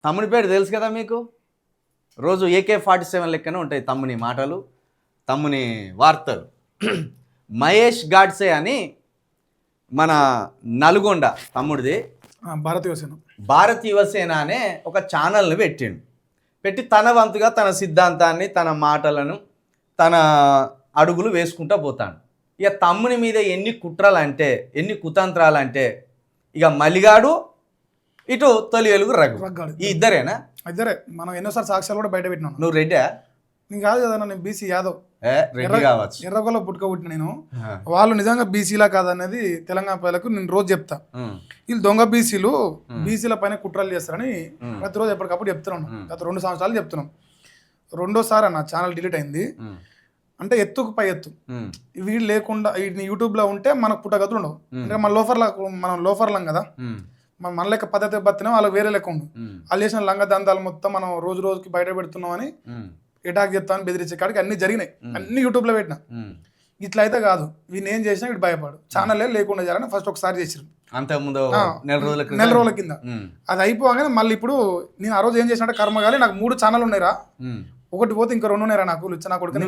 తమ్ముని పేరు తెలుసు కదా మీకు. రోజు AK-47 లెక్కనే ఉంటాయి తమ్ముని మాటలు, తమ్ముని వార్తలు. మహేష్ గాడ్సే అని మన నల్గొండ తమ్ముడిది భారత్ యువసేన అనే ఒక ఛానల్ని పెట్టి తన వంతుగా తన సిద్ధాంతాన్ని, తన మాటలను, తన అడుగులు వేసుకుంటూ పోతాడు. ఇక తమ్ముని మీద ఎన్ని కుట్రలంటే, ఎన్ని కుతంత్రాలంటే, ఇక మలిగాడు, ఇటు తొలి వెలుగు రగ్గాడు, ఈ ఇద్దరేనా? ఇద్దరే. మనం ఎన్నోసార్లు సాక్ష్యాలు కూడా బయట పెట్టినాం. నువ్వు రెడ్డా? నేను కాదు కదా, నేను బీసీ యాదవ్, కావచ్చు, ఎర్రగొల్ల పుట్టుకబుట్టిన నేను. వాళ్ళు నిజంగా బీసీలా కాదనేది తెలంగాణ ప్రజలకు నేను రోజు చెప్తా. వీళ్ళు దొంగ బీసీల పైన కుట్రలు చేస్తారని ప్రతిరోజు ఎప్పటికప్పుడు చెప్తున్నాను. గత 2 సంవత్సరాలు చెప్తున్నాం. రెండోసారి అన్న ఛానల్ డిలీట్ అయింది. అంటే ఎత్తుకు పై ఎత్తు. వీడు లేకుండా వీటిని యూట్యూబ్లో ఉంటే మనకు పుట్టగతులు ఉండవు. అంటే మనం లోఫర్లం కదా, మన లెక్క పద్ధతి బతినా వాళ్ళకి వేరే లెక్క ఉండు. వాళ్ళు చేసిన లంగ దందాలు మొత్తం మనం రోజు రోజుకి బయట పెడుతున్నాం అని అటాక్ చేస్తామని బెదిరించే కాడికి అన్ని జరిగినాయి. అన్ని యూట్యూబ్లో పెట్టినా. ఇట్లా అయితే కాదు, వీళ్ళు ఏం చేసినా వీడు భయపడు. ఛానల్ లేకుండా చేయాలని ఫస్ట్ ఒకసారి చేసిరు, అంతకుముందు నెల రోజుల కింద. అది అయిపోగానే మళ్ళీ ఇప్పుడు నేను ఆ రోజు ఏం చేసినట్టు కర్మ కానీ నాకు 3 ఛానల్ ఉన్నాయిరా, ఒకటి పోతే ఇంకా 2 ఉన్నాయిరా నాకు నా కొడుకు.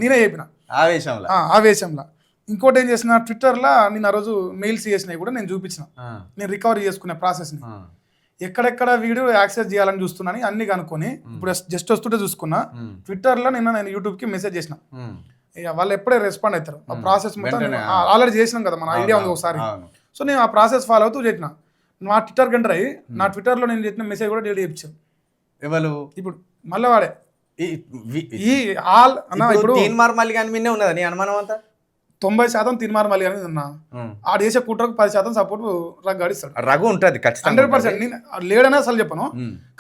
నేనే చెప్పిన ఆవేశంలో. ఇంకోటి ఏం చేసిన, ట్విట్టర్లో నేను ఆ రోజు మెయిల్స్ చేసినవి కూడా నేను చూపించిన, నేను రికవరీ చేసుకునే ప్రాసెస్ని. ఎక్కడెక్కడ వీడియో యాక్సెస్ చేయాలని చూస్తున్నాను అన్ని కనుక్కొని ఇప్పుడు జస్ట్ వస్తుంటే చూసుకున్నా. ట్విట్టర్లో నేను యూట్యూబ్కి మెసేజ్ చేసిన, ఇక వాళ్ళు ఎప్పుడే రెస్పాండ్ అవుతారు. ఆ ప్రాసెస్ మొత్తం ఆల్రెడీ చేసినాం కదా, మన ఐడియా ఉంది ఒకసారి. సో నేను ఆ ప్రాసెస్ ఫాలో అవుతూ చేసిన. నా ట్విట్టర్ కంటర్ అయ్యి నా ట్విట్టర్లో నేను చేసిన మెసేజ్ కూడా డిలీట్ చేయించాను. ఎవరు ఇప్పుడు మళ్ళీ వాడే ఉన్నదా నీ అనుమానం అంతా? 90% తీర్మానం మళ్ళీ అని ఉన్నా. ఆ దేశ కుట్రకు 10% సపోర్ట్ రగ్గాడిస్తాడు. రఘు ఉంటుంది 100%. నేను లేడనే అసలు చెప్పను,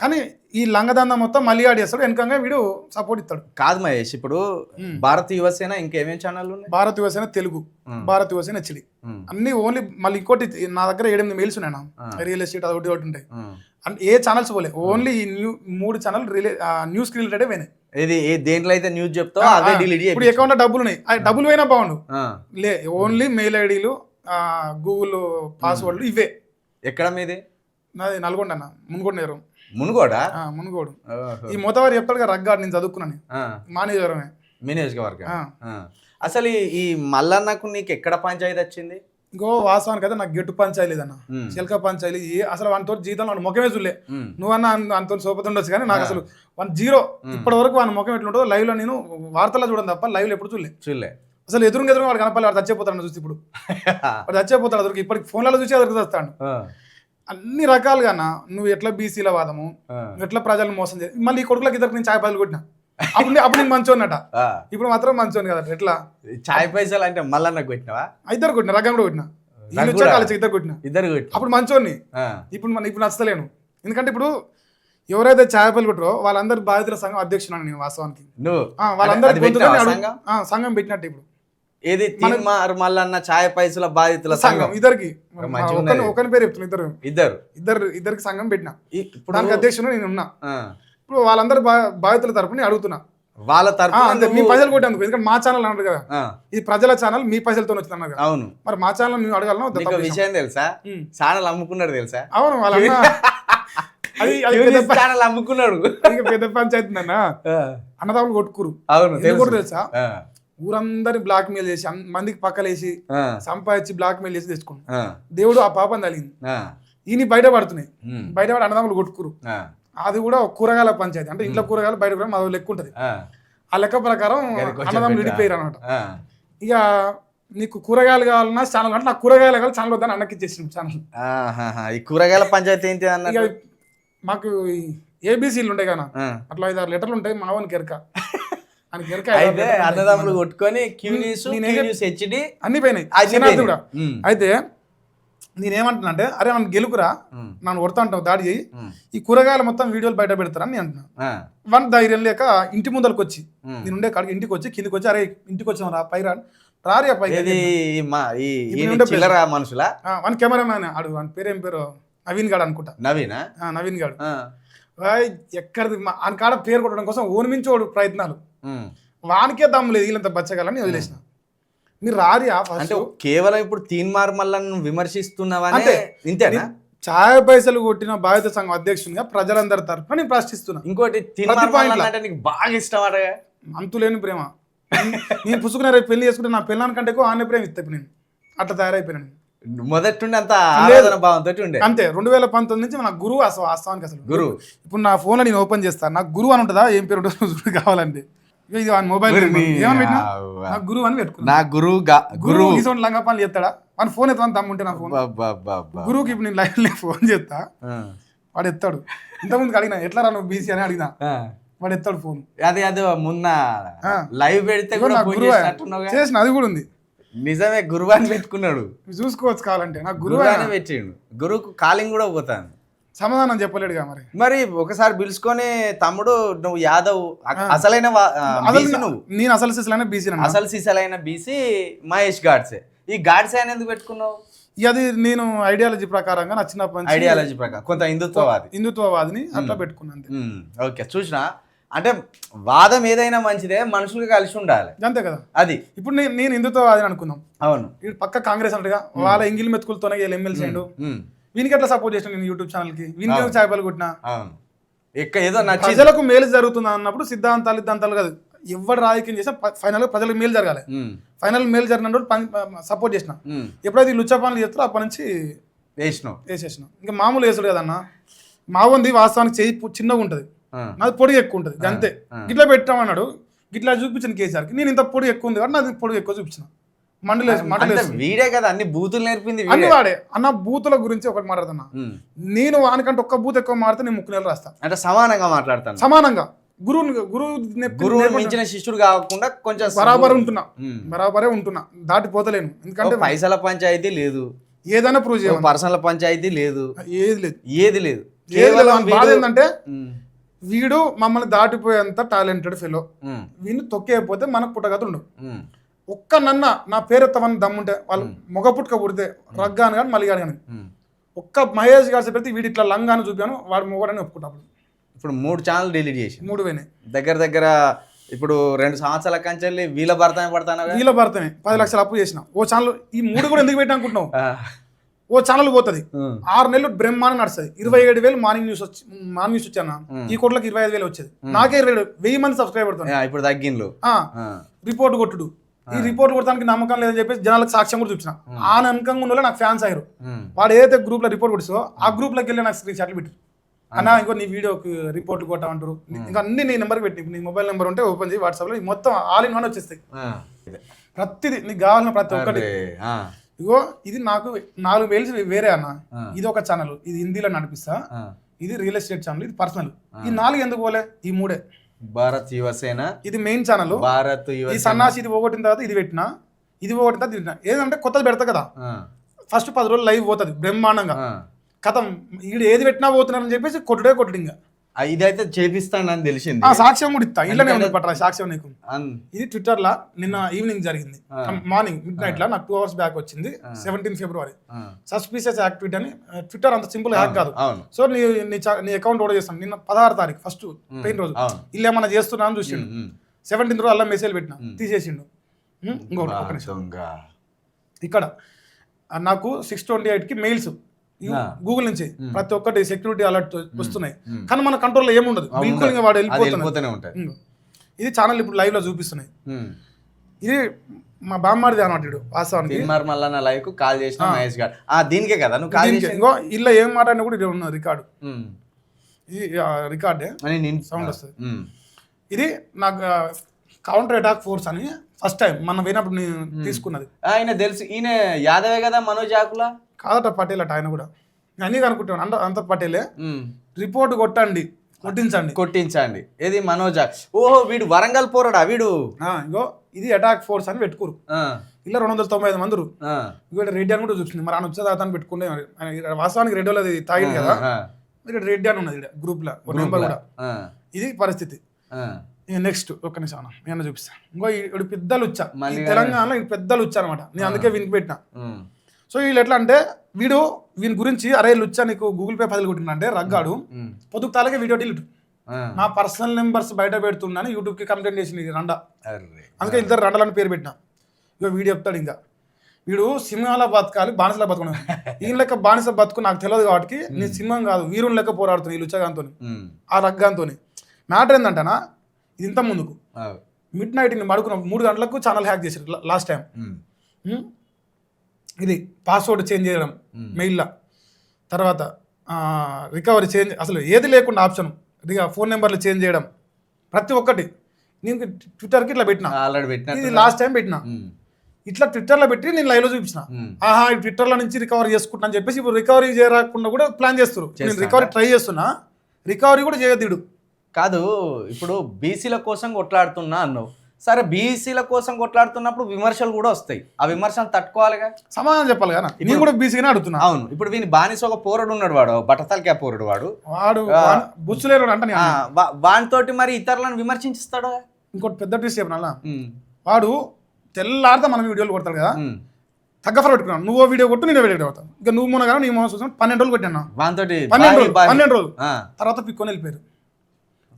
కానీ ఈ లంగదంద మొత్తం మళ్ళీ ఆడేస్తాడు. వెనకంగా వీడు సపోర్ట్ ఇస్తాడు. కాదు మహేష్, ఇప్పుడు భారత్ యువసేన ఇంకేమేమి ఛానల్ ఉన్నాయి? భారత్ యువసేన తెలుగు, భారత్ యువసేన HD అన్ని ఓన్లీ. మళ్ళీ ఇంకోటి నా దగ్గర 8 మెయిల్స్ ఉన్నాయి, రియల్ ఎస్టేట్ అదొకటి ఒకటి ఉంటాయి. ఏ ఛానల్స్ పోలే, ఓన్లీ ఈ 3 ఛానల్ న్యూస్ రిలేటెడ్ పోయినాయి. ఇది దేంట్లో అయితే న్యూస్ చెప్తావో అదే డిలీట్ చేయి. ఇప్పుడు అకౌంట్ డబ్బులు ఉన్నాయి, డబ్బులు పోయినా బాగుండు. ఓన్లీ మెయిల్ ఐడీలు, గూగుల్ పాస్వర్డ్లు ఇవే. ఎక్కడ మీది? నాది నల్గొండ అన్న, మునుగోడు. మునుగోడు. ఈ మొత్తవారు చెప్తాడు కదా రగ్గాడు, నేను చదువుకున్నాను, మానేజ్వరమే మేనేజ్వర్గం. అసలు ఈ మల్లన్నకు నీకు ఎక్కడ పంచాయతీ వచ్చింది? ఇంకో వాస్తవానికి అయితే నాకు గెట్టు పంచాయతీ లేదన్న, చిలక పంచాయతీ. అసలు వానితో జీవితంలో వాడి ముఖమే చూడలే. నువ్వన్నా అంతో సోపతి ఉండొచ్చు, కానీ నాకు అసలు 0 ఇప్పటి వరకు వాని ముఖం ఎట్లుంటుందో లైవ్ లో నేను వార్తల్లో చూడడం తప్ప లైవ్ లో ఎప్పుడు చూడలే. అసలు ఎదురుగా వాడు కనపాలి, వాడు చచ్చిపోతాడు చూసి. ఇప్పుడు వాడు చచ్చిపోతాడు అదొరికి, ఇప్పటికి ఫోన్లలో చూసి అదొరికి వస్తాడు. అన్ని రకాలుగా నువ్వు ఎట్లా బీసీల వాదము, ఎట్లా ప్రజలను మోసం చేసి మళ్ళీ ఈ కొడుకులకి ఇద్దరికి నేను ఛాయ్ పైసలు కొట్టినా. అప్పుడు నేను మంచోన్నట, ఇప్పుడు మాత్రం మంచోని కదా. ఎట్లా ఛాయ్ పైసలు అంటే మల్లన్న కొట్టినావా? ఇద్దరు కొట్టినా, రగ్గం కూడా కొట్టినా, ఇద్దరు కొట్టినా. అప్పుడు మంచోని, ఇప్పుడు నచ్చలేను. ఎందుకంటే ఇప్పుడు ఎవరైతే ఛాయ్ పైసలు కొట్టారో వాళ్ళందరి బాధితుల సంఘం అధ్యక్షుడు నేను వాస్తవానికి. వాళ్ళందరూ సంఘం పెట్టినట్టు. ఇప్పుడు ఏది మల్లన్న ఛాయ్ పైసల బాధితుల సంఘం ఇద్దరికి ఒకరి పేరు చెప్తున్నా, ఇద్దరికి సంఘం పెట్టినా. దానికి అధ్యక్షుడు నేను ఉన్నా. ఇప్పుడు వాళ్ళందరూ బాధితుల తరపున అడుగుతున్నా, వాళ్ళ తరపున మీ పైసలు కొట్టేందుకు. ఎందుకంటే మా ఛానల్ అన్నారు కదా, ఇది ప్రజల ఛానల్, మీ పైసలతో వచ్చింది అన్నారు. అవును, మరి మా ఛానల్ మేము అడగాలను. విషయం తెలుసా? ఛానల్ అమ్ముకున్నాడు తెలుసా? అవును, వాళ్ళ ఛానల్ అమ్ముకున్నాడు. పెద్ద పంచాయతీ అన్న, అన్నదాములు కొట్టుకురు. అవును, తెలుసా? ఊరందరిని బ్లాక్ మెయిల్ చేసి, మందికి పక్కలేసి సంపాదించి బ్లాక్ మెయిల్ చేసి తెచ్చుకున్నాడు. దేవుడు ఆ పాపం తగిలింది. ఈయన బయటపడుతున్నాయి, బయటపడి అన్నదాములు కొట్టుకురు. అది కూడా కూరగాయల పంచాయతీ. అంటే ఇంట్లో కూరగాయలు బయట కూడా మాది లెక్క ఉంటుంది. ఆ లెక్క ప్రకారం అన్నదమ్ములు విడిపోయారు అనమాట. ఇక నీకు కూరగాయలు కావాలన్నా ఛానల్ అంటే నాకు కూరగాయలు కావాలి ఛానల్ వద్దని అన్నకి ఇచ్చేసిన ఛానల్. ఈ కూరగాయల పంచాయతీ ఏంటి అన్న? ఇక మాకు ABCలు ఉంటాయి కదా, అట్లా 5-6 లెటర్లు ఉంటాయి. మావని కెరక అన్నదమ్ములు కొట్టుకొని అన్ని పోయినాయి కూడా. అయితే నేనేమంటున్నా అంటే, అరే నన్ను గెలుకురా, నన్ను కొడతా అంటావు, దాడి చేయి, ఈ కూరగాయలు మొత్తం వీడియోలు బయట పెడతారని నేను అంటున్నా. వన్ ధైర్యం లేక ఇంటి ముందరకు వచ్చి, నేను ఉండే కాడికి ఇంటికి వచ్చి కిందికి వచ్చి, అరే ఇంటికి వచ్చాం రా, పై రారి పై మనుషులా. వన్ కెమెరామ్యాన్ ఆడు, వాని పేరేం పేరు, నవీన్ గాడు అనుకుంటా. నవీన్ గాడు ఎక్కడిది ఆయన కాడ పేరు కొట్టడం కోసం ఓనిమించోడు ప్రయత్నాలు. వానికే దమ్ము లేదు, వీళ్ళంతా బచ్చగాలని వదిలేసిన. మీరు రారియా అంటే కేవలం ఇప్పుడు తీన్మార్ మల్లన్న విమర్శిస్తున్నావా? ఇంతేనా? ఛాయ్ పైసలు కొట్టిన బాధిత సంఘం అధ్యక్షునిగా ప్రజలందరి తరఫున నేను ప్రశ్నిస్తున్నా. ఇంకోటి అంటే నీకు బాగా ఇష్టం అట అంతులేని ప్రేమ. నేను పుసుకున్న రేపు పెళ్లి చేసుకుంటే నా పిల్లని కంటే ఎక్కువ ఆనే ప్రేమ ఇస్తా ఇప్పుడు నేను. అట్లా తయారైపోయినాను. మొదటి నుండి అంత ఆరాధన భావంతో ఉండే అంతే. 2019 నుంచి నాకు గురువు వాస్తవానికి అసలు గురువు. ఇప్పుడు నా ఫోన్లో నేను ఓపెన్ చేస్తాను, నాకు గురువు అని ఉంటుందా, ఏం పేరు ఉంటుందో కావాలంటే ఇది మొబైల్ ఏమని పెట్టినా నాకు గురువు అని పెట్టుకున్నా. నా గురువు ఇటువంటి లంగా పనులు చేస్తాడా మన ఫోన్ ఎత్తాను తమ్ముంటే నా ఫోన్ గురువుకి ఇప్పుడు నేను లైవ్ ఫోన్ చేస్తా, వాడు ఎత్తాడు. ఇంతకుముందుకు అడిగినా ఎట్లా రా నువ్వు బీసీ అని అడిగినా, వాడు ఎత్తాడు ఫోన్. అదే మొన్న లైవ్ పెడితే గురువు చేసిన అది కూడా ఉంది. నిజమే గురువు అని పెట్టుకున్నాడు, చూసుకోవచ్చు కావాలంటే. నాకు గురువు అని పెట్టిండు. గురువుకు కాలింగ్ కూడా పోతాను, సమాధానం చెప్పలేడుగా. మరి ఒకసారి పిలుచుకొని తమ్ముడు నువ్వు యాదవ్ అసలైన నువ్వు నేను అసలు సిసలైన బీసీ అసలు సిసలైన బీసీ మహేష్ గాడ్సే. ఈ గాడ్సే అని ఎందుకు పెట్టుకున్నావు? అది నేను ఐడియాలజీ ప్రకారంగా నచ్చినప్పటి ఐడియాలజీ ప్రకారం కొంత హిందుత్వవాదిని అట్లా పెట్టుకున్నాను. ఓకే, చూసినా అంటే వాదం ఏదైనా మంచిదే, మనుషులు కలిసి ఉండాలి అంతే కదా. అది ఇప్పుడు నేను హిందుత్వవాదిని అనుకుందాం. అవును, ఇప్పుడు పక్క కాంగ్రెస్ అంటగా వాళ్ళ ఎంగిల్ మెతుకులతోనే ఎమ్మెల్సీ అయ్యిండు. వీనికి ఎట్లా సపోర్ట్ చేసిన నేను యూట్యూబ్ ఛానల్ కి, వీనికి చేపలు కొట్టినా ఏదో ప్రజలకు మేలు జరుగుతుంది అన్నప్పుడు సిద్ధాంతాలు కాదు, ఎవరు రాజకీయం చేసినా ఫైనల్ ప్రజలకు మేలు జరగాలి. ఫైనల్ మేలు జరిగినప్పుడు సపోర్ట్ చేసిన. ఎప్పుడైతే లుచ్చ పనులు చేస్తారో అప్పటి నుంచి వేసేసిన. ఇంకా మామూలు వేసుడు కదన్న, మావుంది వాస్తవానికి చేయి చిన్నగా ఉంటుంది, నాది పొడి ఎక్కువ ఉంటుంది అంతే. గిట్లా పెట్టామన్నాడు, గిట్లా చూపించిన కేసీఆర్కి నేను ఇంత పొడి ఎక్కువ ఉంది కాబట్టి నాది పొడి ఎక్కువ చూపించిన. వీడే కదా అన్ని బూతులు నేర్పింది, అన్ని వాడే. అన్న బూతుల గురించి ఒకటి మాట్లాడుతున్నా, నేను వానికంటే ఒక్క బూత్ ఎక్కువ మారితే నేను 3 నెలలు రాస్తా. అంటే సమానంగా మాట్లాడతాను, సమానంగా గురువు మించిన శిష్యుడు కాకుండా కొంచెం బరాబరే ఉంటున్నా, దాటిపోతలేను. ఎందుకంటే పైసల పంచాయతీ లేదు, ఏదైనా ప్రూవ్ చేయాలి, పర్సనల్ పంచాయతీ లేదు, ఏది లేదు. బాధ ఏంటంటే వీడు మమ్మల్ని దాటిపోయేంత టాలెంటెడ్ ఫెలో, వీడిని తొక్కేయకపోతే మనకు పుట్టగత ఉండవు. ఒక్క నా పేరు ఎత్తమని దమ్ముంటే వాళ్ళు మొగ పుట్టుక పుడితే రగ్గాను కానీ మలిగాను కానీ ఒక్క మహేష్ గారు పెడితే వీడి ఇట్లా లంగాను చూపాను వాడు మొగడని ఒప్పుకుంటా. ఇప్పుడు 3 ఛానల్ డిలీట్ చేసి 3 పోయినాయి దగ్గర ఇప్పుడు 2 సంవత్సరాల కంచెల్లి వీళ్ళ భర్తనే 10 లక్షలు అప్పు చేసిన. ఓ ఛానల్ ఈ 3 కూడా ఎందుకు పెట్టా అనుకుంటున్నావు? ఓ ఛానల్ పోతుంది 6 నెలలు బ్రహ్మాండం నడుస్తుంది. 27,000 మార్నింగ్ న్యూస్ వచ్చాను, ఈ కోట్లకి 25,000 వచ్చేది. నాకే 1000 మంది సబ్స్క్రైబర్ ఇప్పుడు తగ్గిండ్లు. రిపోర్ట్ కొట్టుడు, ఈ రిపోర్ట్ కొట్టడానికి నమ్మకం లేదని చెప్పేసి జనాలకు సాక్ష్యం కూడా చూపించిన. ఆ నమ్మకంగా ఉన్న నాకు ఫ్యాన్స్ అయ్యారు. వాడు ఏదైతే గ్రూప్ లో రిపోర్ట్ కొట్టిస్తో ఆ గ్రూప్ లోకి వెళ్ళి నాకు స్క్రీన్ షాట్లు పెట్టారు. అన్నా ఇంకో నీ వీడియోకి రిపోర్ట్లు కొట్టామంటారు. ఇంకా అన్ని నీ నెంబర్కి పెట్టి, నీ మొబైల్ నెంబర్ ఉంటే ఓపెన్ చేసి వాట్సాప్లో మొత్తం ఆల్ ఇన్ వన్ వచ్చేస్తాయి. ప్రతిదీ నీకు కావాలన్న ప్రతి ఒక్కటి. ఇగో ఇది నాకు 4,000 వేరే అన్న. ఇది ఒక ఛానల్, ఇది హిందీలో నడిపిస్తా, ఇది రియల్ ఎస్టేట్ ఛానల్, ఇది పర్సనల్. ఈ 4 ఎందుకు పోలే? ఈ 3 భారత్ యువసేన ఇది మెయిన్ ఛానల్. భారత్ ఈ సన్నాసి ఇది పోగొట్టిన తర్వాత ఇది పెట్టినా, ఇది పోగొట్టిన తర్వాత ఇది ఏదంటే కొత్తది పెడతా కదా. ఫస్ట్ 10 రోజులు లైవ్ పోతుంది బ్రహ్మాండంగా, కథం ఈడు ఏది పెట్టినా పోతున్నారని చెప్పేసి కొట్టుడు ఇంకా. ఇదైతే చేపిస్తాను అని తెలిసింది. సాక్ష్యం కూడా ఇస్తా, ఇళ్ళనే ఉంది పట్టరా సాక్ష్యం నీకు. ఇది ట్విట్టర్ లా నిన్న ఈవినింగ్ జరిగింది, మార్నింగ్ మిడ్-నైట్ లా నాకు 2 hours బ్యాక్ వచ్చింది. 17 February సస్పీషియస్ యాక్టివిటీ అని. ట్విట్టర్ అంత సింపుల్ హ్యాక్ కాదు. సో నీ అకౌంట్ ఓడ చేస్తాను. నిన్న 16వ తారీఖు ఫస్ట్ పెయిన్ రోజు ఇల్లు ఏమన్నా చేస్తున్నా అని చూసిండు. 17th రోజు అలా మెసేజ్ పెట్టిన, తీసేసిండు. ఇంకోటి ఇక్కడ నాకు 6:28కి మెయిల్స్ గూగుల్ నుంచి ప్రతి ఒక్కటి సెక్యూరిటీ అలర్ట్ వస్తున్నాయి, కానీ మన కంట్రోల్లో ఏముండదు. బిల్కుల్ వాడు వెళ్ళిపోతూనే ఉంటాయి. ఇది ఛానల్ ఇప్పుడు లైవ్ లో చూపిస్తున్నాయి. ఇది మా బామ్మారిది అన్నట్టు వాస్తవానికి లైవ్ కాల్ చేసిన మహేష్ గారు దీనికే కదా నువ్వు కాల్ చేసి. ఇంకో ఇలా ఏం మాట్లాడినా కూడా ఇది ఉన్న రికార్డు, ఇది రికార్డే సౌండ్ వస్తుంది. ఇది నాకు కౌంటర్ అటాక్ ఫోర్స్ అని ఫస్ట్ టైం మనం పోయినప్పుడు నేను తీసుకున్నది. ఆయన తెలుసు, ఈయన యాదవే కదా మనోజ్ ఆకులా కాదట, పటేల్ అట. ఆయన కూడా అన్నీ కనుక్కుంటాను. అంత పటేలే. రిపోర్ట్ కొట్టించండి ఏది మనోజ్. ఓహో వీడు వరంగల్ పోరాడా వీడు. ఇగో ఇది అటాక్ ఫోర్స్ అని పెట్టుకోరు. ఇలా 295 మంది. ఇక్కడ రెడ్డి అని కూడా చూస్తుంది. మరి ఆయన వచ్చే తాత అని పెట్టుకుంటే వాస్తవానికి రెడ్డి అది తాగింది కదా. ఇక్కడ రెడ్డి అని ఉన్నది గ్రూప్ లో నెంబర్ కూడా. ఇది పరిస్థితి. నెక్స్ట్ ఒక్క నిమిషం నేను చూపిస్తాను. ఇంకో ఇడు పెద్దలు వచ్చా తెలంగాణలో ఇది పెద్దలు వచ్చా అనమాట. నేను అందుకే వీనికి పెట్టినా. సో వీళ్ళు ఎట్లా అంటే వీని గురించి అరే లుచ్చా నీకు గూగుల్ పే 10 కొట్టిన అంటే రగ్గాడు పొద్దుకు తాలకే వీడియో డిలీట్. నా పర్సనల్ నెంబర్స్ బయట పెడుతున్నాను యూట్యూబ్కి కంప్లైంట్ చేసింది రండా. అందుకే 2 రండాలని పేరు పెట్టినా. ఇక వీడియో చెప్తాడు ఇంకా వీడు సింహాల బతకాలి బానిసల బతుకున్నాడు ఈయన లెక్క బానిస బతుకు నాకు తెలియదు కాబట్టి నేను సింహం కాదు వీరుని లెక్క పోరాడుతున్నాను ఈ లుచ్చగాంతో ఆ రగ్గాంతో మ్యాటర్ ఏంటంటనా ఇది ఇంత ముందుకు మిడ్ నైట్ నేను పడుకున్నాం 3 గంటలకు ఛానల్ హ్యాక్ చేశారు లాస్ట్ టైం. ఇది పాస్వర్డ్ చేంజ్ చేయడం మెయిల్లో, తర్వాత రికవరీ చేంజ్, అసలు ఏది లేకుండా ఆప్షన్ ఫోన్ నెంబర్లు చేంజ్ చేయడం, ప్రతి ఒక్కటి. నేను ట్విట్టర్కి ఇట్లా పెట్టినా, ఇది లాస్ట్ టైం పెట్టినా, ఇట్లా ట్విట్టర్లో పెట్టి నేను లైవ్లో చూపించిన. ఆహా ఈ ట్విట్టర్లో నుంచి రికవరీ చేసుకుంటా అని చెప్పేసి ఇప్పుడు రికవరీ చేయకుండా కూడా ప్లాన్ చేస్తారు. నేను రికవరీ ట్రై చేస్తున్నా, రికవరీ కూడా చేయదీడు కాదు. ఇప్పుడు బీసీల కోసం కొట్లాడుతున్నా అన్నావు, సరే బీసీల కోసం కొట్లాడుతున్నప్పుడు విమర్శలు కూడా వస్తాయి, ఆ విమర్శలు తట్టుకోవాలిగా, సమాధానం చెప్పాలి కదా. నేను కూడా బీసీగానే అడుగుతున్నా. అవును, ఇప్పుడు వీని బానిస ఒక పోరడు ఉన్నాడు, వాడు బట్టతలకే పోరడు, వాడు బుచ్చులేరు అంటే వానితోటి మరి ఇతరులను విమర్శిస్తాడు. ఇంకోటి పెద్ద ట్విస్ట్ చెప్పిన, వాడు తెల్లారితే మనం వీడియోలు కొడతాడు కదా, తగ్గఫర్ పెట్టుకున్నాను. నువ్వు వీడియో కొట్టు, నేను వీడియో కొడతాను. ఇంకా నువ్వు మొన్న కానీ నీ మొన్న చూసాను 12 రోజులు కొట్టాను. 12 రోజులు తర్వాత పిక్కొని వెళ్ళిపోయారు.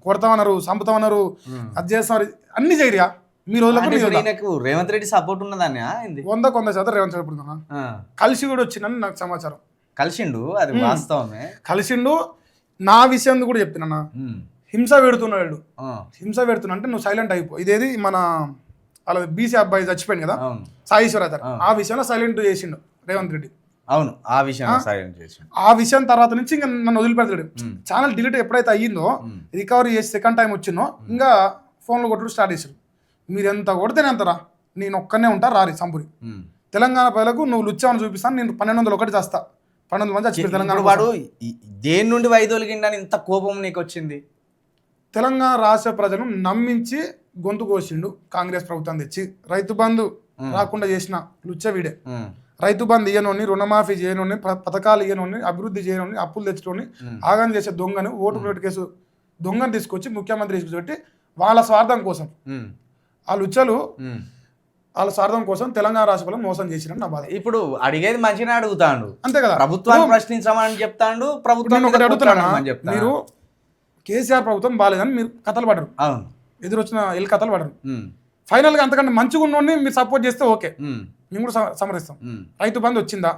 కొడతామన్నారు, చంపుతామన్నారు, అది చేస్తామన్నారు, అన్ని చేయరియా మీ రోజులకు. రేవంత్ రెడ్డి సపోర్ట్ ఉన్నదాన్ని 100% రేవంత్ రెడ్డి సపోర్ట్. కలిసి కూడా వచ్చిందని నాకు సమాచారం. కలిసిండు, అది వాస్తవమే, కలిసిండు. నా విషయం కూడా చెప్తున్నా, హింస పెడుతున్నాడు. హింస పెడుతున్నా అంటే నువ్వు సైలెంట్ అయిపో. ఇదేది మన అలా బీసీ అబ్బాయి చచ్చిపోయింది కదా, సాయిశ్వరాచార్, ఆ విషయంలో సైలెంట్ చేసిండు రేవంత్ రెడ్డి. అవును, ఆ విషయం సైలెంట్ చేసిండు. ఆ విషయం తర్వాత నుంచి ఇంకా నన్ను వదిలిపెడతాడు. ఛానల్ డిలీట్ ఎప్పుడైతే అయ్యిందో, రికవరీ చేసి సెకండ్ టైం వచ్చిందో, ఇంకా ఫోన్లో కొట్టుడు స్టార్ట్ చేశారు. మీరు ఎంత కొడితేనే అంతరా, నేను ఒక్కనే ఉంటా రారి సంపూరి. తెలంగాణ ప్రజలకు నువ్వు లుచ్చామని చూపిస్తాను, నేను 1201 చేస్తా. 1200 మంది చచ్చిపోయి తెలంగాణ. వాడు దేని నుండి వైదొలిగిండని ఇంత కోపం నీకు వచ్చింది? తెలంగాణ రాష్ట్ర ప్రజలను నమ్మించి గొంతు కోసిండు కాంగ్రెస్ ప్రభుత్వం తెచ్చి. రైతు బంధు రాకుండా చేసిన లుచ్చ వీడే. రైతు బంధు ఇయ్యనోని, రుణమాఫీ చేయనోని, పథకాలు ఇయ్యనోని, అభివృద్ధి చేయనోని, అప్పులు తెచ్చుకొని ఆగం చేసే దొంగను, ఓటు ప్లేట్ కేసు దొంగను తీసుకొచ్చి ముఖ్యమంత్రి తీసుకొచ్చి వాళ్ళ స్వార్థం కోసం, ఆ లుచ్చలు వాళ్ళ స్వార్థం కోసం తెలంగాణ రాష్ట్రంలో మోసం చేసినట్టు నా బాధ. ఇప్పుడు అడిగేది మంచిగా అడుగుతాడు, అంతే కదా. ప్రభుత్వాన్ని ప్రశ్నించమని చెప్తాడు, ప్రభుత్వం మీరు కేసీఆర్ ప్రభుత్వం బాగాలేదని మీరు కథలు పడరు, ఎదురొచ్చిన ఎల్లు కథలు పడరు. ఫైనల్ గా అంతకంటే మంచిగా ఉన్నోడిని మీరు సపోర్ట్ చేస్తే ఓకే, మేము కూడా సమర్థిస్తాం. రైతు బంధు వచ్చిందా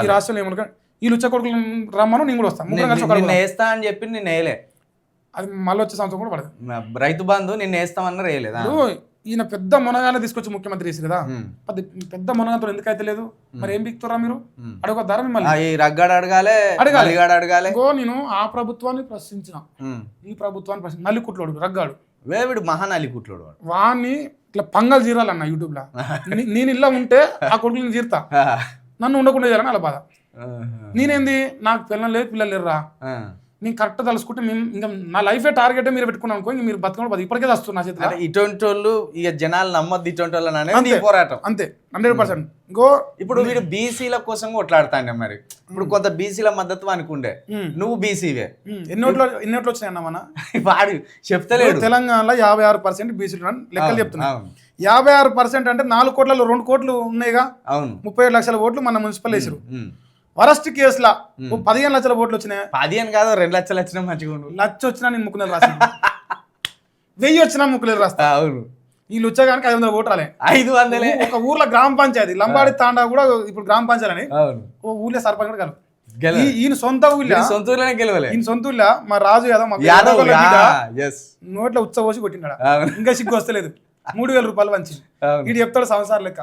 ఈ రాష్ట్రంలో, ఏమనుకో ఈ లుచ్చ కొడుకులు రమ్మను, నేను కూడా వస్తాను. వేస్తా అని చెప్పి నేను వేయలే, అది మళ్ళీ వచ్చే సంవత్సరం కూడా పడదు. రైతు బంధు నిన్న వేస్తామన్నా వేయలేదు. ఈయన పెద్ద మునగానే తీసుకొచ్చి ముఖ్యమంత్రి చేసి కదా, పెద్ద మునగాతో ఎందుకైతే లేదు మరి, ఏం బిక్తురా మీరు? అడగద్దారా మిమ్మల్ని? రగ్గాడు అడగాలి, అడగాలి. నేను ఆ ప్రభుత్వాన్ని ప్రశ్నించిన, ఈ ప్రభుత్వాన్ని ప్రశ్న నల్లికుట్లోడు రగ్గాడు, వేవిడు మహానల్లికుట్లోడు, వాడిని ఇట్లా పంగలు జీరాలన్న యూట్యూబ్ లో. నేను ఇలా ఉంటే ఆ కొడుకుని జీరుతా, నన్ను ఉండకుండా చేయాలని అలా బాధ. నేనేంది, నాకు పిల్లలు లేదు, పిల్లలు లేరురా, నేను కరెక్ట్ తలుసుకుంటే మేము ఇంకా నా లైఫే టార్గెట్ మీరు పెట్టుకున్నాను అనుకో, ఇంక మీరు బతకడం ఇప్పటికే వస్తుంది నా చేతిలో. ఇటువంటి వాళ్ళు ఇక జనాలు నమ్మద్దు, ఇటువంటి వాళ్ళు అనేది పోరాటం అంతే 100%. ఇంకో ఇప్పుడు వీడు బీసీల కోసం కొట్లాడుతాండే, మరి ఇప్పుడు కొంత బీసీల మద్దతు అనుకుండే, నువ్వు బీసీవే, ఎన్నోట్లు వచ్చినాయి అన్న మన వాడు చెప్తలేడు. తెలంగాణలో 56% బీసీలు లెక్కలు చెప్తున్నా. 56% అంటే 4 కోట్లలో 2 కోట్లు ఉన్నాయిగా. అవును, 37 లక్షల ఓట్లు మన మున్సిపల్ వేసారు. వరస్ట్ కేసులా 15 లక్షల ఓట్లు వచ్చినాయి. 15 కాదు, 2 లక్షలు వచ్చినా మంచిగా, 1 లక్ష వచ్చినా నేను ముక్కునేది రాస్తాను, 1000 వచ్చినా ముక్కులేదు రాస్తా. అవును, ఈ లుచ్చగానికి 500 ఓట్లు రాలే. 500 ఒక ఊర్లో గ్రామ పంచాయతీ లంబాడి తాండా కూడా ఇప్పుడు గ్రామ పంచాయతీ అని ఓ ఊర్లో సర్పంచ్ కూడా గెలవు. ఈయన సొంత ఊళ్ళోనే గెలవలే. ఈయన సొంత ఊళ్ళో మా రాజు యాదవ్ నోట్లో ఉచ్చ పోసి కొట్టినాడు, ఇంకా సిగ్గు వస్తలేదు. 3000 రూపాయలు వంచి వీడు చెప్తాడు సంవత్సరాలు లెక్క.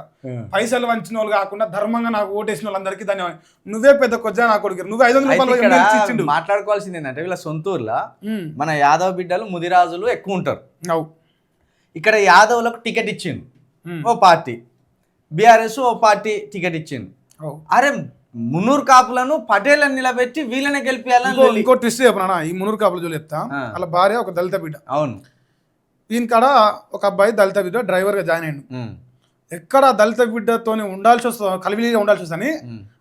పైసలు వంచిన వాళ్ళు కాకుండా ధర్మంగా నాకు ఓటేసిన వాళ్ళందరికీ ధన్యవాదాలు. నువ్వే పెద్ద కొద్దిగా నా కొడుకు, నువ్వు 500 రూపాయలు మాట్లాడుకోవాల్సింది ఏంటంటే, వీళ్ళ సొంతూరులో మన యాదవ్ బిడ్డలు ముదిరాజులు ఎక్కువ ఉంటారు. ఇక్కడ యాదవ్లకు టికెట్ ఇచ్చిండు ఓ పార్టీ, బీఆర్ఎస్ ఓ పార్టీ టికెట్ ఇచ్చిండు. అరే మున్నూరు కాపులను పటేలను నిలబెట్టి వీళ్ళనే గెలిపియాలని. ఇంకో ట్విస్ట్ చెప్పనా, ఈ మున్నూరు కాపుల జోలు చెప్తా. వాళ్ళ భార్య ఒక దళిత బిడ్డ. అవును, ఈయన కాడ ఒక అబ్బాయి దళిత బిడ్డ డ్రైవర్గా జాయిన్ అయ్యిండు. ఎక్కడ దళిత బిడ్డతో ఉండాల్సి వస్తుంది, కలివిలిగా ఉండాల్సి వస్తుందని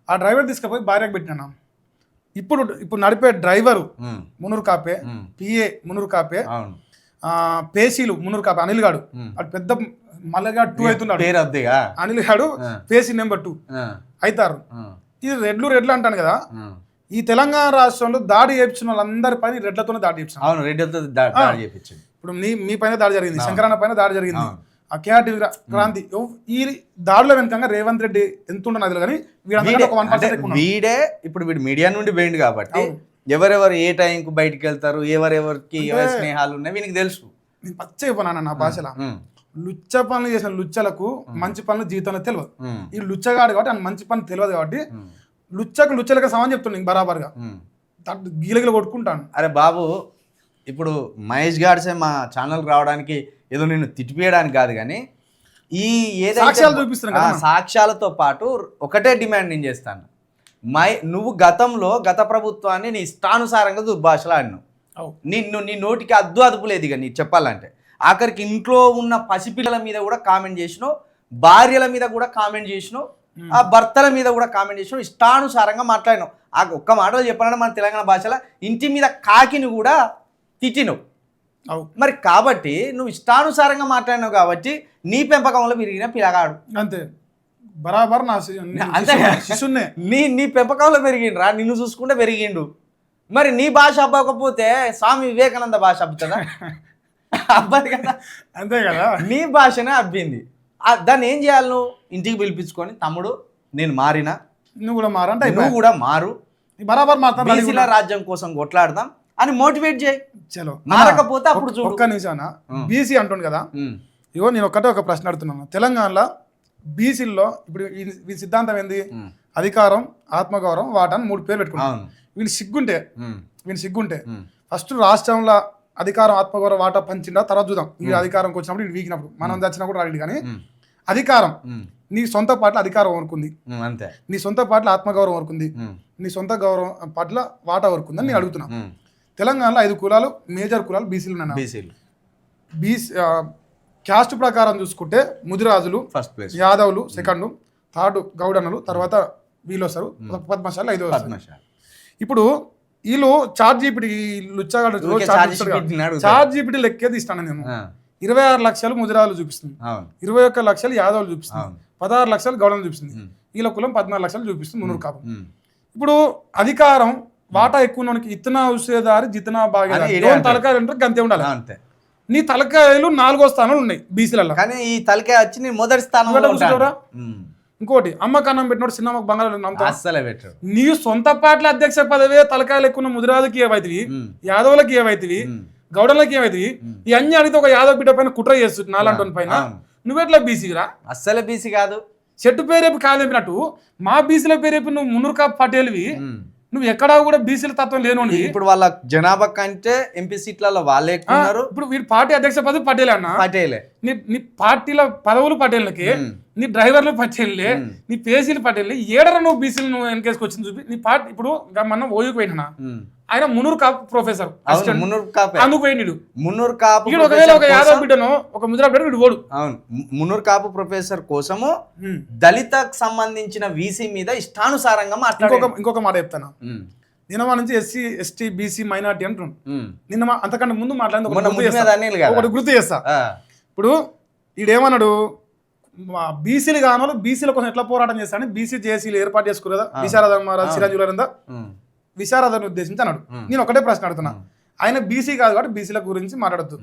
ఆ డ్రైవర్ తీసుకుపోయి భార్యకు పెట్టినా. ఇప్పుడు నడిపే డ్రైవరు మున్నూరు కాపే, పిఏ మున్నూరు కాపే, పేసీలు మున్నూరు కాపే. అనిల్ గాడు అటు పెద్ద మల్లెగాడు 2 అవుతున్నాడు, అనిల్ గాడు పేసీ నెంబర్ 2 అవుతారు. ఇది రెడ్లు అంటాను కదా. ఈ తెలంగాణ రాష్ట్రంలో దాడి చేయించిన వాళ్ళందరి పైన రెడ్లతోనే దాడి చేయించాను. అవును, రెడ్లతో దాడి చేయించాను. ఇప్పుడు మీ పైన దాడి జరిగింది, శంకరన్న పైన దాడి జరిగింది, ఆ కేఆర్టీవీ క్రాంతి ఈ దాడిలో వెనకంగా రేవంత్ రెడ్డి ఎంత ఉండదు నాకు కానీ వీడందరూ ఒక 1% ఎక్కువ ఉన్నాడు. వీడే ఇప్పుడు వీడు మీడియా నుండి పోయిండు కాబట్టి ఎవరెవరు ఏ టైంకు బయటికి వెళ్తారు, ఎవరెవరికి ఎవరి స్నేహాలు ఉన్నాయి వీనికి తెలుసు. నేను పచ్చ చెప్పాను నా భాషలో, లుచ్చ పనులు చేసిన లుచ్చలకు మంచి పనులు జీవితంలో తెలియదు. ఈ లుచ్చగాడు కాబట్టి ఆయన మంచి పనులు తెలియదు కాబట్టి లుచ్చలకు సమానం చెప్తున్నాను బరాబర్గా గీలగిల కొట్టుకుంటాను. అరే బాబు, ఇప్పుడు మహేష్ గాడ్సే మా ఛానల్ రావడానికి ఏదో నిన్ను తిట్టిపేయడానికి కాదు కానీ ఈ ఏదైతే సాక్ష్యాలు చూపిస్తున్నాను కదా, సాక్ష్యాలతో పాటు ఒకటే డిమాండ్ నేను చేస్తాను. నువ్వు గతంలో గత ప్రభుత్వాన్ని నీ ఇష్టానుసారంగా దుర్భాషలు ఆడినావు. నీ నోటికి అదుపు లేదు ఇక నీ చెప్పాలంటే. ఆఖరికి ఇంట్లో ఉన్న పసిపిల్లల మీద కూడా కామెంట్ చేసినావు, భార్యల మీద కూడా కామెంట్ చేసినావు, ఆ భర్తల మీద కూడా కామెంట్ చేసినావు, ఇష్టానుసారంగా మాట్లాడినావు. ఆ ఒక్క మాటలు చెప్పాలంటే మన తెలంగాణ భాషలో ఇంటి మీద కాకిని కూడా తిట్టినవు. మరి కాబట్టి నువ్వు ఇష్టానుసారంగా మాట్లాడినావు కాబట్టి నీ పెంపకంలో పెరిగిన పిల్లగాడు అంతే బరాబర్ నా అంతే శిశున్నే నీ పెంపకంలో పెరిగిండ్రా, నిన్ను చూసుకుంటే పెరిగిండు. మరి నీ భాష అవ్వకపోతే స్వామి వివేకానంద భాష అబ్బుతుందా? అబ్బాయి కదా, అంతే కదా, నీ భాషనే అబ్బింది. దాన్ని ఏం చేయాలి? నువ్వు ఇంటికి పిలిపించుకొని తమ్ముడు నేను మారినా, నువ్వు కూడా మారంటే నువ్వు కూడా మారు, బరాబర్ మాత్రం బీసీల రాజ్యం కోసం కొట్లాడదాం అని మోటివేట్ చేయి. చలో మారకపోతే అప్పుడు చూడు. ఒక్క నిమిషం, బీసీ అంటుంది కదా, ఇగో నేను ఒక ప్రశ్న అడుగుతున్నాను. తెలంగాణలో బీసీల్లో ఇప్పుడు వీళ్ళ సిద్ధాంతం ఏంది? అధికారం, ఆత్మగౌరవం, వాటాన్ని 3 పేర్లు పెట్టుకున్నాను. వీళ్ళు సిగ్గుంటే ఫస్ట్ రాష్ట్రంలో అధికారం, ఆత్మగౌరవం, వాటా పంచిండా తర్వాత చూద్దాం. ఈ అధికారంకి వచ్చినప్పుడు వీడు వీకినప్పుడు మనం తెచ్చినా కూడా రాలేదు. కానీ అధికారం నీ సొంత పాటల అధికారం వరకుంది, అంతే. నీ సొంత పాటల ఆత్మగౌరవం వరకుంది, నీ సొంత గౌరవం పట్ల వాటా వరకుందని నేను అడుగుతున్నా. తెలంగాణలో 5 కులాలు, మేజర్ కులాలు బీసీలు. క్యాస్ట్ ప్రకారం చూసుకుంటే ముదిరాజులు ఫస్ట్ ప్లేస్, యాదవులు సెకండ్, థర్డ్ గౌడన్నలు, తర్వాత వీళ్ళు వస్తారు, పద్మశాలి 5వ. ఇప్పుడు వీళ్ళు చార్ట్ జీపీటీ లెక్కే తీస్తాను నేను. 26 లక్షలు ముదిరాజులు చూపిస్తుంది, 21 లక్షలు యాదవులు చూపిస్తుంది, 16 లక్షలు గౌడలు చూపిస్తుంది, వీళ్ళ కులం 14 లక్షలు చూపిస్తుంది మున్నూరు కాపు. ఇప్పుడు అధికారం వాటా ఎక్కువ ఇత్తనా ఉసేదారి జితనా బాగా తలకాయలు అంటే గంతే ఉండాలి. అంతే. నీ తలకాయలు 4వ స్థానాలు ఉన్నాయి బీసీలలో, కానీ ఈ తలకాయ వచ్చి నీ మొదటి స్థానంలో. ఇంకోటి అమ్మకన్నం పెట్టినోడు సినిమాకు బంగాళాలు అస్సలే పెట్టాడు. నీ సొంత పార్టీల అధ్యక్ష పదవే తలకాయలు ఎక్కువ ముదిరాజుకి ఏవైతివి, యాదవులకి ఏవైతివి, గౌడలకి ఏవైతివి, ఈ అన్ని అడిగితే ఒక యాదవ్ బిడ్డ పైన కుట్ర చేస్తుంది నాలంటి పైన. నువ్వెట్లా బీసీరా? అస్సలే బీసీ కాదు. చెట్టు పేరేపు కాలేపినట్టు మా బీసీల పేరేపు నువ్వు మున్నూరు కాపు పటేల్వి, నువ్వు ఎక్కడా కూడా బీసీల తత్వం లేను. ఇప్పుడు వాళ్ళ జనాభా కంటే ఎంపీ సీట్లలో వాళ్ళే ఎక్కున్నారు. ఇప్పుడు వీడి పార్టీ అధ్యక్ష పదవి పటేలే అన్న, పటేలే. నీ పార్టీల పదవులు పటేళ్ళకి, నీ డ్రైవర్లు పటేళ్ళే, నీ పేసీలు పటేళ్ళే. ఏడరా నువ్వు బీసీలు నువ్వు వెనకేసుకొచ్చింది చూపి. నీ పార్టీ ఇప్పుడు మన ఓయూకి పోయినా ఆయన మున్నూరు కాపు ప్రొఫెసర్, అందుకు పోయినాడు. మున్నూరు కాపు ఒకవేళ ఒక యాదవ్ బిడ్డను ఒక ముద్ర బిడ్డ వీడు ఓడు. అవును, మున్నూరు కాపు ప్రొఫెసర్ కోసము దళితకు సంబంధించిన వీసీ మీద ఇష్టానుసారంగా మాట్లాడు. ఇంకొక మాట చెప్తాను, నిన్న నుంచి ఎస్సీ ఎస్టీ బీసీ మైనార్టీ అంటున్నాను. నిన్న అంతకంటే ముందు మాట్లాడింది ఒకటి గుర్తు చేస్తా. ఇప్పుడు ఈడేమన్నాడు, బీసీలు కాను బీసీల కోసం ఎట్లా పోరాటం చేస్తాడని బీసీ జేసీలు ఏర్పాటు చేసుకునేదా విశారద మహారాజ్ సిరాజులందా విశారదని ఉద్దేశించి అన్నాడు. నేను ఒకటే ప్రశ్న అడుగుతున్నా, ఆయన బీసీ కాదు కాబట్టి బీసీల గురించి మాట్లాడద్దు.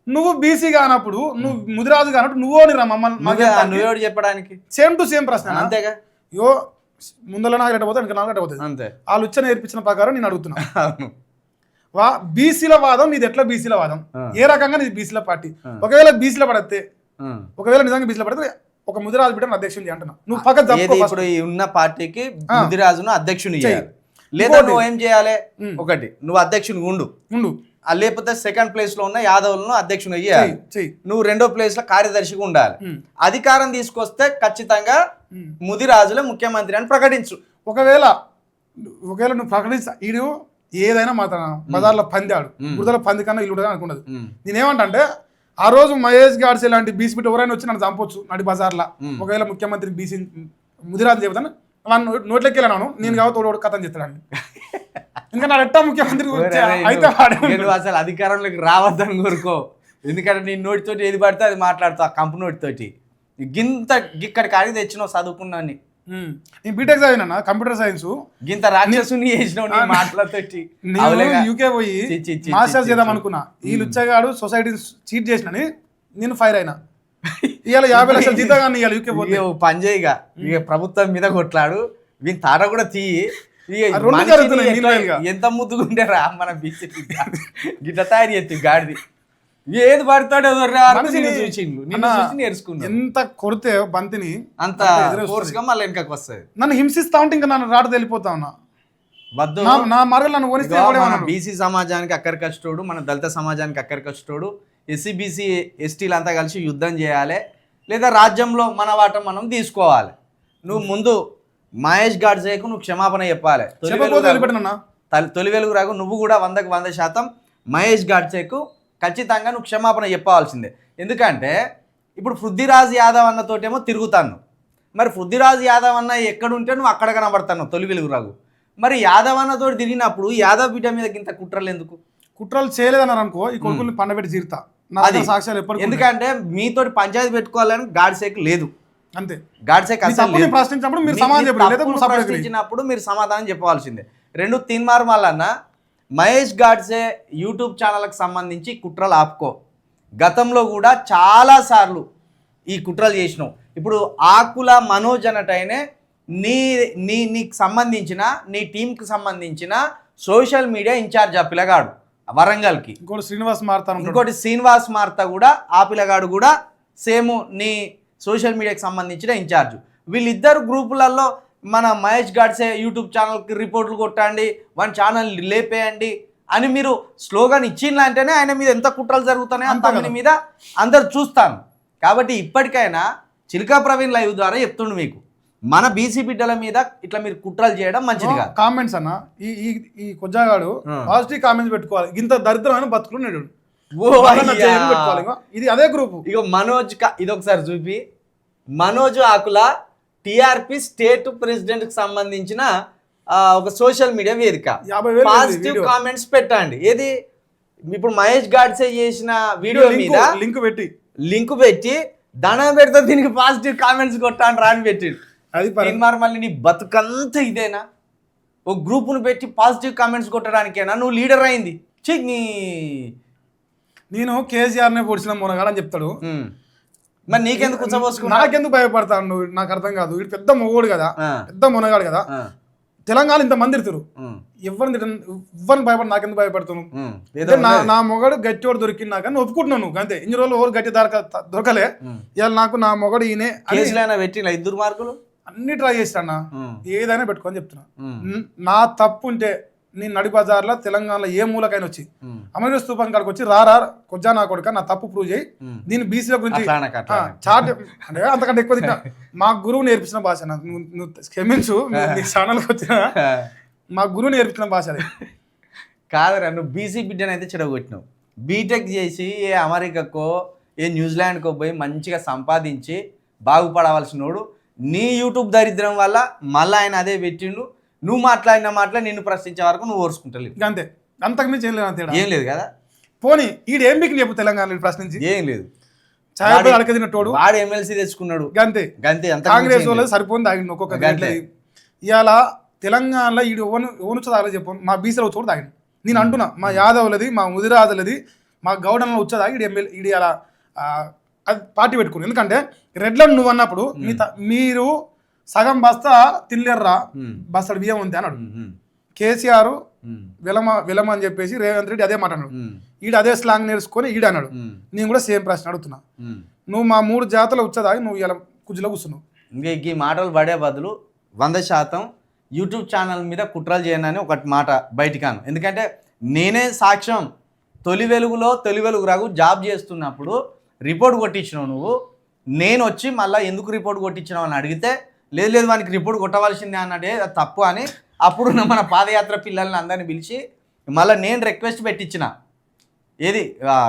నువ్వు బీసీ కానప్పుడు, నువ్వు ముదిరాజు కానప్పుడు నువ్వు మమ్మల్ని చెప్పడానికి సేమ్ టు సేమ్ ప్రశ్న. అంతేగా, యో ముందర నాకు ఎట్ట పోతుంది, నాకు ఎట్ట పోతుంది. అంతే. ఆ లుచ్చ నేర్పించిన ప్రకారం నేను అడుగుతున్నా, బీసీల వాదం నీది ఎట్లా? బీసీల వాదం ఏ రకంగా నీది బీసీల పార్టీ? ఒకవేళ బీసీల పడితే, ఒకవేళ నిజంగా బీసీల పడితే ఒక ముదిరాజు బిడ్డను అధ్యక్షుని అంటున్నా. నువ్వు పక్కన ఇప్పుడు ఉన్న పార్టీకి ముదిరాజును అధ్యక్షుని లేదా నువ్వు ఏం చేయాలి? ఒకటి, నువ్వు అధ్యక్షుని ఉండు, లేకపోతే సెకండ్ ప్లేస్ లో ఉన్న యాదవులను అధ్యక్షుని అయ్యాలి. నువ్వు 2వ ప్లేస్ లో కార్యదర్శిగా ఉండాలి. అధికారం తీసుకొస్తే ఖచ్చితంగా ముదిరాజులే ముఖ్యమంత్రి అని ప్రకటించు. ఒకవేళ నువ్వు ప్రకటిస్తా, ఈడు ఏదైనా మాత్రం బజార్లో పందాడు, బురదలో పంది కన్నా ఇల్లు అనుకున్నది. నేనేమంటే ఆ రోజు మహేష్ గాడ్సే లాంటి బీసీ బిడ్డ ఎవరైనా వచ్చి నన్ను చంపొచ్చు నడి బజార్లో. ఒకవేళ ముఖ్యమంత్రి బీసీ ముదిరాజు చెబుతాను, నోట్లోకి వెళ్ళాను నేను కాబట్టి తోడు కథం చెప్తాను. ఇంకా నా ఎట్టా ముఖ్యమంత్రి అయితే అసలు అధికారంలోకి రావద్దని కోరుకో. ఎందుకంటే నీ నోటితోటి ఏది పడితే అది మాట్లాడుతావు. ఆ కంపెనీ నోటితోటి గింత ఇక్కడికి ఆగి తెచ్చినావు చదువుకున్నాను. నేను బీటెక్ చదివినా కంప్యూటర్ సైన్స్. గింత రాక్షసుని చేసినావు మాటలతోటి. యూకే పోయి మాస్టర్స్ చేద్దాం అనుకున్నా. ఈ లుచ్చగాడు సొసైటీని చీట్ చేసినని నేను ఫైర్ అయినా. ఇవాళ 50 లక్షల జీతం ఇవాళ యూకే పోతే ఇక పని చేయగా ఇక ప్రభుత్వం మీద కొట్లాడు వీని తాట కూడా తీయి ఇక ఆ రెండు మనిషిని జరుగుతున్నాయి ఎట్లా- మీన్వైల్గా. ఎంత ముద్దుకుంటారా మన బీసీపీ గిట్ల తయారు చేస్తే గాడిది ఏది పడతాడో మనిషిని చూసిండు నిన్ను అన్నా, చూసి నేర్చుకున్నాడు ఎంత కొడితే బంతిని అంత ఎదురొస్తుంది. ఫోర్స్ గా మళ్ళీ వెనకకి వస్తుంది నన్ను హింసిస్తా ఉంటే ఇంకా నన్ను రాటు వెళ్ళిపోతా ఉన్నా వద్దు నా మార్గం నన్ను ఓనిస్తే ఇదిగో మన ఎవడేమన్నాడు? బీసీ సమాజానికి అక్కడికష్టోడు మన దళిత సమాజానికి అక్కడికష్టోడు ఎస్సీ బీసీ ఎస్టీలు అంతా కలిసి యుద్ధం చేయాలి లేదా రాజ్యంలో మన వాట మనం తీసుకోవాలి నువ్వు ముందు మహేష్ గాడ్సేకు నువ్వు క్షమాపణ చెప్పాలి చెప్పకపోతే వదిలిపెట్టనన్నా. తొలి వెలుగు రాగు నువ్వు కూడా 100% మహేష్ గాడ్సేకు ఖచ్చితంగా నువ్వు క్షమాపణ చెప్పాల్సిందే ఎందుకంటే ఇప్పుడు పృథ్వీరాజ్ యాదవ్ అన్నతోటేమో తిరుగుతాను మరి పృథ్వీరాజ్ యాదవ్ అన్న ఎక్కడుంటే నువ్వు అక్కడ కనబడతాను తొలి వెలుగు రాగు మరి యాదవ్ అన్నతో తిరిగినప్పుడు యాదవ్ బిడ్డ మీద ఇంత కుట్రలు ఎందుకు కుట్రలు చేయలేదన్నారు అనుకో ఈ కొడుకుల్ని పండబెట్టి జీరుతా నా అది దగ్గర సాక్ష్యాలు ఎప్పటికీ ఉన్నాయి. ఎందుకంటే మీతోటి పంచాయతీ పెట్టుకోవాలని గాడ్సేకు లేదు అంతే గాడ్సేకు మీ అసలు తప్పుని లేదు. ప్రశ్నించినప్పుడు మీరు మీ సమాధానం చెప్పండి లేదా తప్పును నువ్వు separate గా ప్రశ్నించినప్పుడు మీరు సమాధానం చెప్పవలసిందే రెండు తీన్మార్ మల్లన్న మహేష్ గాడ్సే యూట్యూబ్ ఛానల్కి సంబంధించి కుట్రలు ఆపుకో గతంలో కూడా చాలాసార్లు ఈ కుట్రలు చేసినావు ఇప్పుడు ఆకుల మనోజ్ అన్నటైనే నీకు సంబంధించిన నీ టీంకి సంబంధించిన సోషల్ మీడియా ఇన్ఛార్జ్ ఆ పిల్లగాడు వరంగల్కి ఇంకోటి శ్రీనివాస్ మారుతాను ఇంకోటి శ్రీనివాస్ మార్తా కూడా ఆ పిల్లగాడు కూడా సేమ్ నీ సోషల్ మీడియాకి సంబంధించిన ఇన్ఛార్జ్ వీళ్ళిద్దరు గ్రూపులలో మన మహేష్ గాడ్సే యూట్యూబ్ ఛానల్కి రిపోర్ట్లు కొట్టండి వన్ ఛానల్ లేపేయండి అని మీరు స్లోగన్ ఇచ్చిందంటేనే ఆయన మీద ఎంత కుట్రలు జరుగుతున్నాయో అంత అంతే కదా. మీద అందరు చూస్తాను కాబట్టి ఇప్పటికైనా చిలుకా ప్రవీణ్ లైవ్ ద్వారా చెప్తుండు మీకు మన బీసీ బిడ్డల మీద ఇట్లా మీరు కుట్రలు చేయడం మంచిది కాదు కామెంట్స్ అన్న ఈ ఈ ఈ కొజ్జాగాడు పాజిటివ్ కామెంట్స్ పెట్టుకోవాలి ఇంత దరిద్రమైన బతుకున్నాడు ఓ అయ్యా. పెట్టుకోవాలి ఇగో ఇది అదే గ్రూప్ ఇక మనోజ్ ఇది ఒకసారి చూపి మనోజ్ ఆకుల టిఆర్పి స్టేట్ ప్రెసిడెంట్ కి సంబంధించిన ఒక సోషల్ మీడియా వేదిక 50,000 పాజిటివ్ వీడియో. కామెంట్స్ పెట్టండి ఏది ఇప్పుడు మహేష్ గాడ్సే చేసిన వీడియో మీద లింక్ పెట్టి లింక్ పెట్టి దండం పెడితే దీనికి పాజిటివ్ కామెంట్స్ కొట్టాను రాని పెట్టిండు అది తీన్మార్ మళ్ళీ నీ బతుకంతా ఇదేనా ఒక గ్రూప్ను పెట్టి పాజిటివ్ కామెంట్స్ కొట్టడానికేనా నువ్వు లీడర్ అయింది ఛీ, నీ నేను కేసీఆర్నే పొడిచిన మునగాడని చెప్తాడు ఉమ్. మరి నీకెందుకు కూర్చోబోసుకున్నా నాకెందుకు భయపడతాడు నువ్వు నాకు అర్థం కాదు వీడు పెద్ద మొగోడు కదా పెద్ద మునగాడు కదా తెలంగాణ ఇంత మంది తిరుతురు ఎవరిని భయపడి నాకెందుకు భయపడుతున్నావు అంటే నా మొగడు గట్టివాడు దొరికింది నాకు అని ఒప్పుకుంటున్నాను నువ్వు అంతే ఇన్ని రోజులు ఎవరు గట్టి దొరకలే ఇవాళ నాకు నా మొగడు ఈయనే అని కేసులైనా పెట్టిన 2 మార్కులు అన్ని ట్రై చేస్తాను ఏదైనా పెట్టుకొని చెప్తున్నా నా తప్పు ఉంటే నేను నడి బజార్లో తెలంగాణలో ఏ మూలకైనా వచ్చి అమర స్తూపం కాడికి వచ్చి రా కొజ్జా నా కొడుక నా తప్పు ప్రూవ్ చేయి దీని బీసీల గురించి చాట్ అంటే అంతకంటే ఎక్కువ తింటా మా గురువు నేర్పించిన భాష నువ్వు క్షమించు నీ ఛానల్కి వచ్చిన మా గురువు నేర్పించిన భాష అది కాదరా నువ్వు బీసీ బిడ్డను అయితే చెడగొట్టినావు బీటెక్ చేసి ఏ అమెరికాకో ఏ న్యూజిలాండ్కో పోయి మంచిగా సంపాదించి బాగుపడవలసినోడు నీ యూట్యూబ్ దరిద్రం వల్ల మళ్ళీ ఆయన అదే పెట్టిండు నువ్వు మాట్లాడిన మాటలే నిన్ను ప్రశ్నించే వరకు నువ్వు ఓర్చుకుంటలేవు ఇక అంతే అంతకు మించి ఏం లేదు తేడా ఏం లేదు కదా పోనీ ఈడు ఏం మీకు చెప్పు తెలంగాణ ప్రశ్నించి ఏం లేదు ఛాయపై అడక తిన్నటోడు వాడు ఎమ్మెల్సీ తెచ్చుకున్నాడు గంతే గంతే అంత కాంగ్రెస్ వాళ్ళు సరిపోయింది తాగిండు ఒక్కొక్క గంతే. ఇవాళ తెలంగాణలో ఈడు ఓనుచు తాగలేదు చెప్పు మా బీసీలో వచ్చి కూడా తాగిండు నేను అంటున్నా మా యాదవులది మా ముదిరాజులది మా గౌడంలో వచ్చేదాగి ఈడు ఎమ్మెల్యే ఈడు అలా అది పార్టీ పెట్టుకుని ఎందుకంటే రెడ్లను నువ్వు అన్నప్పుడు మీరు సగం బస్తా తినలేరురా బస్తాడు బియ్యం ఉంది అన్నాడు కేసీఆర్ విలమ అని చెప్పేసి రేవంత్ రెడ్డి అదే మాట అన్నాడు ఈడు అదే స్లాంగ్ నేర్చుకొని ఈడు అన్నాడు నేను కూడా సేమ్ ప్రశ్న అడుగుతున్నా నువ్వు మా 3 జాతులు వచ్చేదాగి నువ్వు ఇలా కుజ్జులో కూర్చున్నావు ఇంకా ఈ మాటలు పడే బదులు 100% యూట్యూబ్ ఛానల్ మీద కుట్రలు చేయనని ఒక మాట బయటికాను ఎందుకంటే నేనే సాక్ష్యం తొలి వెలుగు రాగు జాబ్ చేస్తున్నప్పుడు రిపోర్ట్ కొట్టించినావు నువ్వు నేను వచ్చి మళ్ళీ ఎందుకు రిపోర్ట్ కొట్టించినావు అని అడిగితే లేదు వానికి రిపోర్ట్ కొట్టవలసిందే అన్నదే అది తప్పు అని అప్పుడు మన పాదయాత్ర పిల్లల్ని అందరిని పిలిచి మళ్ళీ నేను రిక్వెస్ట్ పెట్టించిన ఏది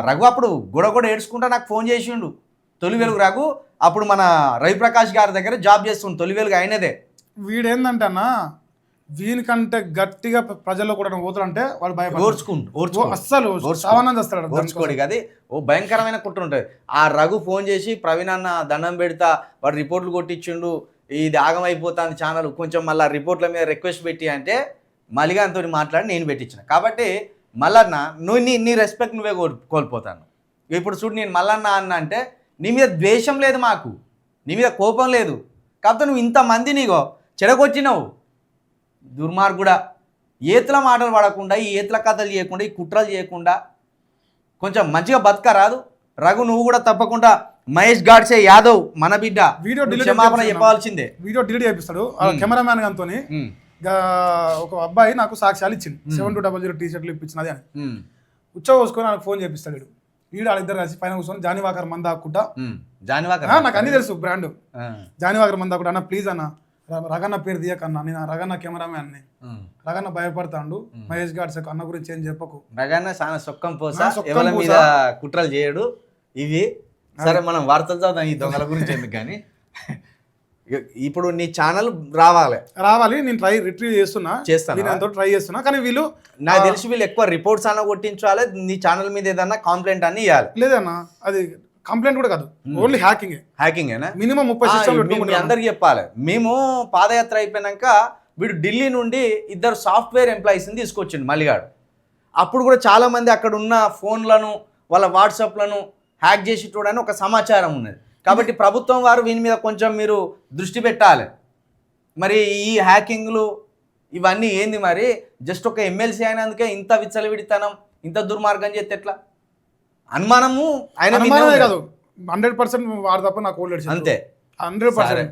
రఘు అప్పుడు కూడా ఏడ్చుకుంటా నాకు ఫోన్ చేసిండు తొలి వెలుగు రఘు అప్పుడు మన రవిప్రకాష్ గారి దగ్గర జాబ్ చేస్తుండు తొలి వెలుగు అయినదే వీడేందంటే అన్న వీనికంటే గట్టిగా ప్రజల్లో కూడా పోతాడంటే వాడు భయపడు అస్సలు సావనం చేస్తాడు ఓర్చుకోడి అది ఓ భయంకరమైన కుట్ర ఉంటుంది ఆ రఘు ఫోన్ చేసి ప్రవీణ్ అన్న దండం పెడతా వాడు రిపోర్ట్లు కొట్టించిండు ఇది ఆగమైపోతాను ఛానల్ కొంచెం మళ్ళీ రిపోర్ట్ల మీద రిక్వెస్ట్ పెట్టి అంటే మలిగాంతో మాట్లాడి నేను పెట్టించిన కాబట్టి మల్లన్న నువ్వు నీ రెస్పెక్ట్ నువ్వే కోల్పోతాను ఇప్పుడు చూడు నేను మల్లన్న అన్న అంటే నీ మీద ద్వేషం లేదు మాకు, నీ మీద కోపం లేదు. కాకపోతే నువ్వు ఇంతమంది నీగో చెడగొచ్చినావు. దుర్మార్గుడా, ఏతుల మాటలు పడకుండా, ఈ ఏతుల కథలు చేయకుండా, ఈ కుట్రలు చేయకుండా కొంచెం మంచిగా బతకరాదు. రఘు, నువ్వు కూడా తప్పకుండా మహేష్ గాడ్సే యాదవ్ మన బిడ్డ, వీడియో డిలీట్ క్షమాపణ చెప్పాల్సిందే. వీడియో డిలీట్ చేపిస్తాడు కెమెరామ్యాన్ గారితో. ఒక అబ్బాయి నాకు సాక్ష్యాలు ఇచ్చింది 7200 టీ షర్ట్లు ఇప్పించినది అని. ఉచ్చబోసుకొని నాకు ఫోన్ చేపిస్తాడు. వీడు వాళ్ళిద్దరు కలిసి పైన కూర్చొని జానివాకర్ మంద ఆకుంటా, నాకు అన్ని తెలుసు బ్రాండ్, జానివాకర్ మంద ఆకుంటా, అన్న ప్లీజ్ అన్న రగన్న పేరు తీయకన్నా, నేను రగన్న కెమెరామ్యాన్ ని, రగన్న భయపడతాడు, మహేష్ గాడ్సే అన్న గురించి ఏం చెప్పకు. రగన్న చాలా సొక్కం పోసా, ఎవరి మీద కుట్రలు చేయడు. ఇవి సరే, మనం వార్తలు చదువుతాం ఈ దొంగల గురించి ఎందుకు. కానీ ఇప్పుడు నీ ఛానల్ రావాలి, నేను రిట్రీవ్ చేస్తాను, ట్రై చేస్తున్నా. కానీ వీళ్ళు నాకు తెలిసి వీళ్ళు ఎక్కువ రిపోర్ట్స్ అన్న కొట్టించాలి, నీ ఛానల్ మీద ఏదన్నా కంప్లైంట్ అని ఇవ్వాలి. లేదన్నా, అది కంప్లైంట్ కూడా కాదు, ఓన్లీ హ్యాకింగేనా. మినిమం 30 అందరికి చెప్పాలి. మేము పాదయాత్ర అయిపోయినాక వీడు ఢిల్లీ నుండి 2 సాఫ్ట్వేర్ ఎంప్లాయీస్ని తీసుకొచ్చిండు మల్లిగాడు. అప్పుడు కూడా చాలా మంది అక్కడ ఉన్న ఫోన్లను, వాళ్ళ వాట్సాప్లను హ్యాక్ చేసి చూడని ఒక సమాచారం ఉన్నది. కాబట్టి ప్రభుత్వం వారు వీని మీద కొంచెం మీరు దృష్టి పెట్టాలి. మరి ఈ హ్యాకింగ్లు ఇవన్నీ ఏంది? మరి జస్ట్ ఒక ఎమ్మెల్సీ అయినందుకే ఇంత విచ్చలవిడితనం, ఇంత దుర్మార్గం చేస్తే ఎట్లా? అనుమానము ఆయన కాదు, 100% వాడు తప్ప నాకు ఓల్డ్ అంతే 100%.